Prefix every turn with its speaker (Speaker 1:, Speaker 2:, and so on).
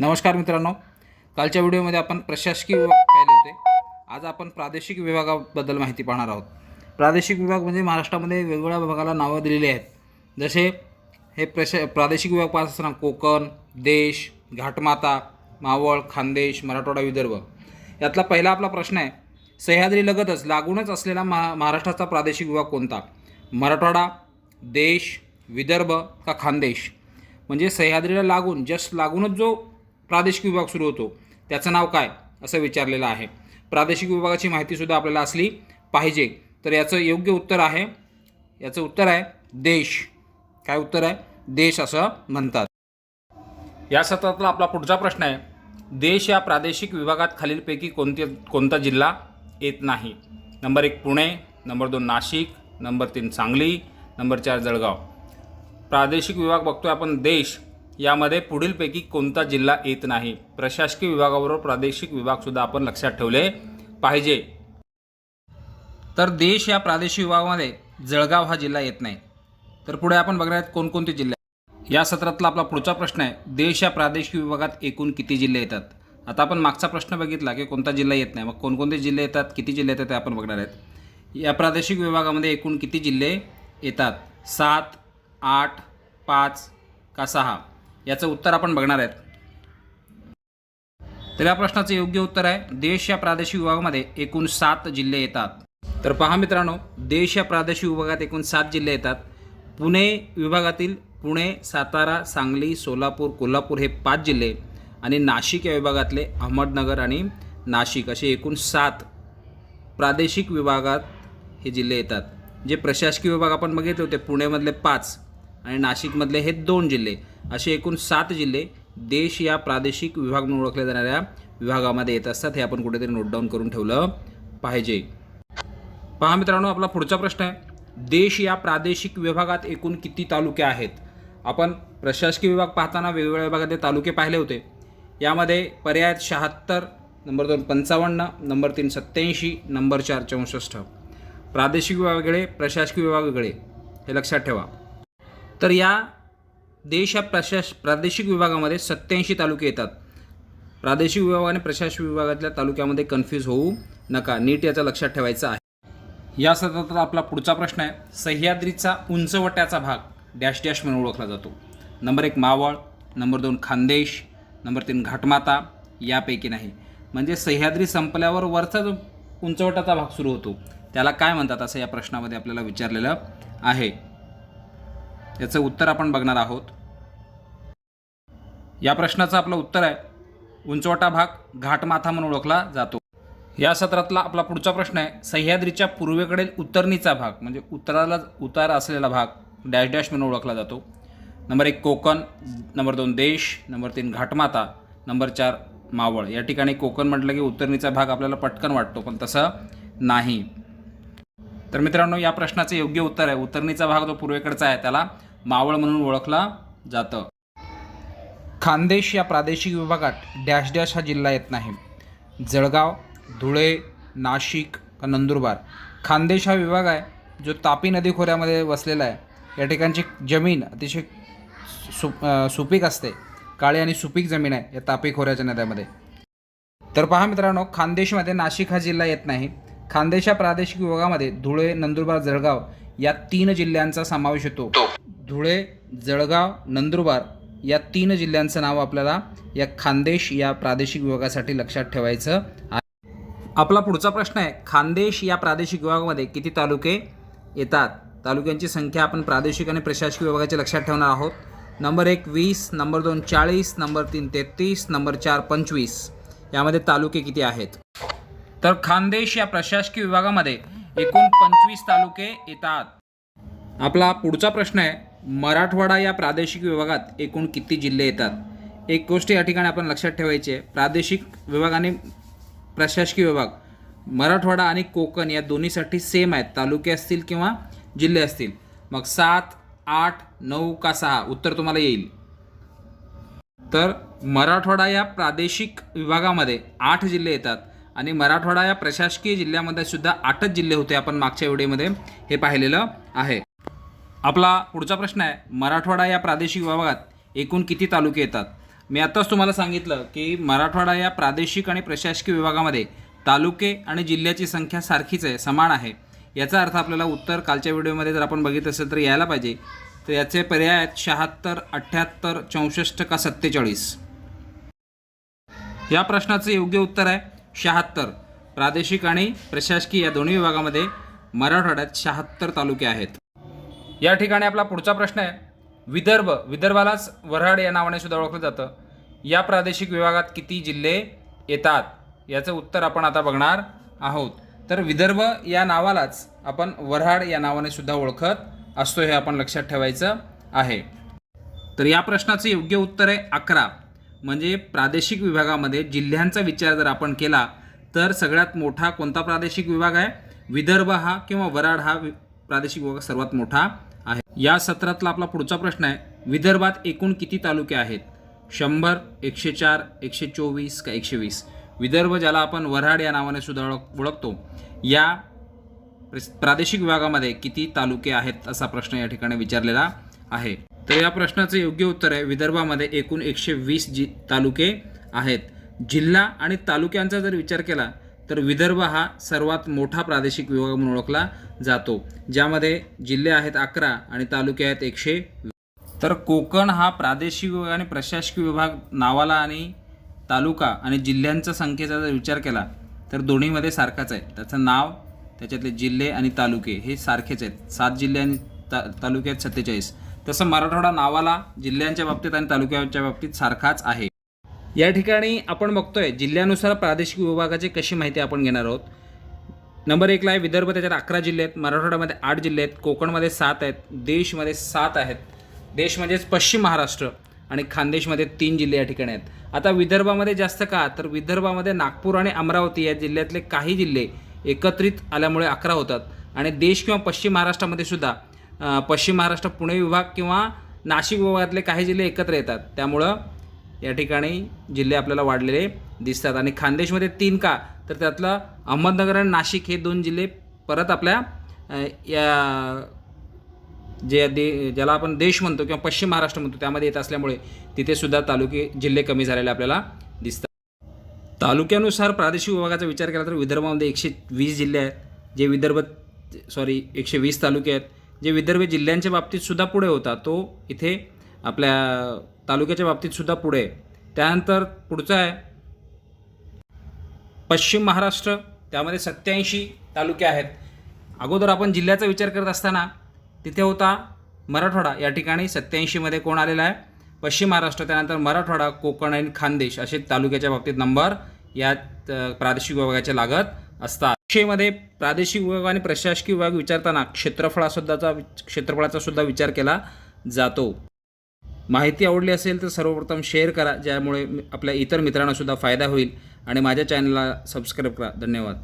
Speaker 1: नमस्कार मित्रांनो, कालच्या व्हिडिओमध्ये आपण प्रशासकीय विभाग पाहिले होते. आज आपण प्रादेशिक विभागाबद्दल माहिती पाहणार आहोत. प्रादेशिक विभाग म्हणजे महाराष्ट्रामध्ये वेगवेगळ्या विभागाला नावं दिलेली आहेत. जसे हे प्रादेशिक विभाग पाहत असताना कोकण, देश, घाटमाता, मावळ, खानदेश, मराठवाडा, विदर्भ. यातला पहिला आपला प्रश्न आहे, सह्याद्रीलगतच लागूनच असलेला महाराष्ट्राचा प्रादेशिक विभाग कोणता? मराठवाडा, देश, विदर्भ का खानदेश? म्हणजे सह्याद्रीला लागून लागूनच जो प्रादेशिक विभाग सुरू होतो त्याचं नाव काय असं विचारलेलं आहे. प्रादेशिक विभागाची माहितीसुद्धा आपल्याला असली पाहिजे. तर याचं योग्य उत्तर आहे, याचं उत्तर आहे देश. काय उत्तर आहे? देश असं म्हणतात. या सत्रातला आपला पुढचा प्रश्न आहे, देश या प्रादेशिक विभागात खालीलपैकी कोणता जिल्हा येत नाही? Number 1 Pune, number 2 Nashik, number 3 Sangli, number 4 Jalgaon. प्रादेशिक विभाग बघतोय आपण देश, यामध्ये पुढीलपैकी कोणता जिल्हा येत नाही? प्रशासकीय विभागाबरोबर प्रादेशिक विभागसुद्धा आपण लक्षात ठेवले पाहिजे. तर देश या प्रादेशिक विभागामध्ये जळगाव हा जिल्हा येत नाही. तर पुढे आपण बघणार आहोत कोणकोणते जिल्हे. या सत्रातला आपला पुढचा प्रश्न आहे, देश या प्रादेशिक विभागात एकूण किती जिल्हे येतात? आता आपण मागचा प्रश्न बघितला की कोणता जिल्हा येत नाही, मग कोणकोणते जिल्हे येतात, किती जिल्हे येतात ते आपण बघणार आहेत. या प्रादेशिक विभागामध्ये एकूण किती जिल्हे येतात? 7, 8, 5 का 6? याचं उत्तर आपण बघणार आहेत. तर या प्रश्नाचं योग्य उत्तर आहे, देश या प्रादेशिक विभागामध्ये एकूण 7 जिल्हे येतात. तर पहा मित्रांनो, देश या प्रादेशिक विभागात एकूण 7 जिल्हे येतात. पुणे विभागातील पुणे, सातारा, सांगली, सोलापूर, कोल्हापूर हे 5 जिल्हे आणि नाशिक या विभागातले अहमदनगर आणि नाशिक असे एकूण 7 प्रादेशिक विभागात हे जिल्हे येतात. जे प्रशासकीय विभाग आपण बघितले होते, पुण्यामधले 5 आणि नाशिकमधले हे 2 जिल्हे, असे एकूण 7 जिल्हे देश या प्रादेशिक विभाग म्हणून ओळखल्या जाणाऱ्या विभागामध्ये येत असतात. हे आपण कुठेतरी नोट डाऊन करून ठेवलं पाहिजे. पहा मित्रांनो, आपला पुढचा प्रश्न आहे, देश या प्रादेशिक विभागात एकूण किती तालुके आहेत? आपण प्रशासकीय विभाग पाहताना वेगवेगळ्या विभागातले तालुके पाहिले होते. यामध्ये पर्याय 76, नंबर 2 55, नंबर 3 87, नंबर 4 64. प्रादेशिक विभाग वेगळे, प्रशासकीय विभाग वेगळे, हे लक्षात ठेवा. तर या देश या प्रादेशिक विभागामध्ये 87 तालुके येतात. प्रादेशिक विभाग आणि प्रशासकीय विभागातल्या तालुक्यामध्ये कन्फ्यूज होऊ नका, नीट याचं लक्षात ठेवायचं आहे. या सत्रात आपला पुढचा प्रश्न आहे, सह्याद्रीचा उंचवट्याचा भाग डॅश डॅश म्हणून ओळखला जातो. Number 1 Maval, number 2 Khandesh, number 3 घाटमाता, यापैकी नाही. म्हणजे सह्याद्री संपल्यावर वरचा जो उंचवट्याचा भाग सुरू होतो त्याला काय म्हणतात असं या प्रश्नामध्ये आपल्याला विचारलेलं आहे. याचं उत्तर आपण बघणार आहोत. या प्रश्नाचं आपलं उत्तर आहे, उंचवटा भाग घाटमाथा म्हणून ओळखला जातो. या सत्रातला आपला पुढचा प्रश्न आहे, सह्याद्रीच्या पूर्वेकडील उत्तरणीचा भाग म्हणजे उतार असलेला भाग डॅश डॅश म्हणून ओळखला जातो. नंबर 1 कोकण, नंबर 2 देश, नंबर 3 घाटमाता, नंबर 4 मावळ. या ठिकाणी कोकण म्हटलं की उत्तरणीचा भाग आपल्याला पटकन वाटतो, पण तसं नाही. तर मित्रांनो, या प्रश्नाचं योग्य उत्तर आहे, उत्तरणीचा भाग जो पूर्वेकडचा आहे त्याला मावळ म्हणून ओळखला जातं. खानदेश या प्रादेशिक विभागात डॅश डॅश हा जिल्हा येत नाही. जळगाव, धुळे, नाशिक का नंदुरबार. खानदेश हा विभाग आहे जो तापी नदी खोऱ्यामध्ये वसलेला आहे. या ठिकाणची जमीन अतिशय सुपीक असते, काळी आणि सुपीक जमीन आहे या तापी खोऱ्याच्या नद्यामध्ये. तर पहा मित्रांनो, खानदेशमध्ये नाशिक हा जिल्हा येत नाही. खानदेश या प्रादेशिक विभागामध्ये धुळे, नंदुरबार, जळगाव या 3 जिल्ह्यांचा समावेश होतो. धुळे, जळगाव, नंदुरबार या 3 जिल्ह्यांचं नाव आपल्याला या खानदेश या प्रादेशिक विभागासाठी लक्षात ठेवायचं आहे. आपला पुढचा प्रश्न आहे, खानदेश या प्रादेशिक विभागामध्ये किती तालुके येतात? तालुक्यांची संख्या आपण प्रादेशिक आणि प्रशासकीय विभागाच्या लक्षात ठेवणार आहोत. Number 1 20, number 2 40, number 3 33, number 4 25. यामध्ये तालुके किती आहेत? तर खानदेश या प्रशासकीय विभागामध्ये एकूण 25 तालुके येतात. आपला पुढचा प्रश्न आहे, मराठवाडा या प्रादेशिक विभागात एकूण किती जिल्हे येतात? एक गोष्ट या ठिकाणी आपण लक्षात ठेवायची आहे, प्रादेशिक विभाग आणि प्रशासकीय विभाग मराठवाडा आणि कोकण या दोन्हीसाठी सेम आहेत, तालुके असतील किंवा जिल्हे असतील. मग 7, 8, 9 का 6 उत्तर तुम्हाला येईल. तर मराठवाडा या प्रादेशिक विभागामध्ये 8 जिल्हे येतात आणि मराठवाडा या प्रशासकीय जिल्ह्यामध्ये सुद्धा 8च जिल्हे होते. आपण मागच्या व्हिडिओमध्ये हे पाहिलेलं आहे. आपला पुढचा प्रश्न आहे, मराठवाडा या प्रादेशिक विभागात एकूण किती तालुके येतात? मी आत्ताच तुम्हाला सांगितलं की मराठवाडा या प्रादेशिक आणि प्रशासकीय विभागामध्ये तालुके आणि जिल्ह्याची संख्या सारखीच आहे, समान आहे. याचा अर्थ आपल्याला उत्तर कालच्या व्हिडिओमध्ये जर आपण बघितलं असेल तर यायला पाहिजे. तर याचे पर्याय आहेत 76, 78, 64 का 47. या प्रश्नाचं योग्य उत्तर आहे 76. प्रादेशिक आणि प्रशासकीय या दोन्ही विभागामध्ये मराठवाड्यात 76 तालुके आहेत. या ठिकाणी आपला पुढचा प्रश्न आहे विदर्भालाच वऱ्हाड या नावाने सुद्धा ओळखलं जातं. या प्रादेशिक विभागात किती जिल्हे येतात? याचं उत्तर आपण आता बघणार आहोत. तर विदर्भ या नावालाच आपण वऱ्हाड या नावाने सुद्धा ओळखत असतो, हे आपण लक्षात ठेवायचं आहे. तर या प्रश्नाचं योग्य उत्तर आहे 11. म्हणजे प्रादेशिक विभागामध्ये जिल्ह्यांचा विचार जर आपण केला तर सगळ्यात मोठा कोणता प्रादेशिक विभाग आहे? विदर्भ हा किंवा वऱ्हाड हा प्रादेशिक विभाग सर्वात मोठा आहे. या सत्रातला आपला पुढचा प्रश्न आहे विदर्भात एकूण किती तालुके आहेत? 100, 104, 124 का 120? विदर्भ ज्याला आपण वऱ्हाड या नावाने सुद्धा ओळखतो, या प्रादेशिक विभागामध्ये किती तालुके आहेत असा प्रश्न या ठिकाणी विचारलेला आहे. तर या प्रश्नाचं योग्य उत्तर आहे विदर्भामध्ये एकूण 120 तालुके आहेत. जिल्हा आणि तालुक्यांचा जर विचार केला तर विदर्भ हा सर्वात मोठा प्रादेशिक विभाग म्हणून ओळखला जातो, ज्यामध्ये जिल्हे आहेत 11 आणि तालुके आहेत 120. तर कोकण हा प्रादेशिक विभाग आणि प्रशासकीय विभाग नावाला आणि तालुका आणि जिल्ह्यांच्या संख्येचा जर विचार केला तर दोन्हीमध्ये सारखाच आहे. त्याचं नाव, त्याच्यातले जिल्हे आणि तालुके हे सारखेच आहेत. 7 जिल्हे आणि तालुके आहेत 47. तसं मराठवाडा नावाला जिल्ह्यांच्या बाबतीत आणि तालुक्यांच्या बाबतीत सारखाच आहे. या ठिकाणी आपण बघतोय जिल्ह्यानुसार प्रादेशिक विभागाची कशी माहिती आपण घेणार आहोत. नंबर 1ला आहे विदर्भ, त्याच्यात 11 जिल्हे आहेत. मराठवाड्यामध्ये 8 जिल्हे आहेत. कोकणमध्ये 7 आहेत. देशमध्ये 7 आहेत. देश म्हणजेच पश्चिम महाराष्ट्र आणि खानदेशमध्ये 3 जिल्हे या ठिकाणी आहेत. आता विदर्भामध्ये जास्त का? तर विदर्भामध्ये नागपूर आणि अमरावती या जिल्ह्यातले काही जिल्हे एकत्रित आल्यामुळे 11 होतात. आणि देश किंवा पश्चिम महाराष्ट्रामध्ये सुद्धा पश्चिम महाराष्ट्र पुणे विभाग किंवा नाशिक विभागातले काही जिल्हे एकत्र येतात, त्यामुळं या ठिकाणी जिल्हे आपल्याला वाढलेले दिसतात. आणि खानदेशमध्ये 3 का? तर त्यातलं अहमदनगर आणि नाशिक हे 2 जिल्हे परत आपल्या या ज्याला आपण देश म्हणतो किंवा पश्चिम महाराष्ट्र म्हणतो त्यामध्ये येत असल्यामुळे तिथे सुद्धा जिल्हे कमी झालेले आपल्याला दिसतात. तालुक्यानुसार प्रादेशिक विभागाचा विचार केला तर विदर्भामध्ये 120 जिल्हे आहेत, जे 120 तालुके आहेत, जे विदर्भ जिल्ह्यांच्या बाबतीत सुद्धा पुढे होता, तो इथे आपल्या तालुक्याच्या बाबतीत सुद्धा पुढे. त्यानंतर पुढचा आहे पश्चिम महाराष्ट्र, त्यामध्ये 87 तालुके आहेत. अगोदर आपण जिल्ह्याचा विचार करत असताना तिथे होता मराठवाडा, या ठिकाणी 87मध्ये कोण आलेला आहे? पश्चिम महाराष्ट्र. त्यानंतर मराठवाडा, कोकण आणि खानदेश असे तालुक्याच्या बाबतीत नंबर या प्रादेशिक विभागाचे लागत असतात. मध्ये प्रादेशिक विभाग आणि प्रशासकीय विभाग विचारताना क्षेत्रफळाचा सुद्धा विचार केला जातो. माहिती आवडली असेल तर सर्वप्रथम शेअर करा, ज्यामुळे आपल्या इतर मित्रांना सुद्धा फायदा होईल, आणि माझ्या चॅनलला सबस्क्राईब करा. धन्यवाद.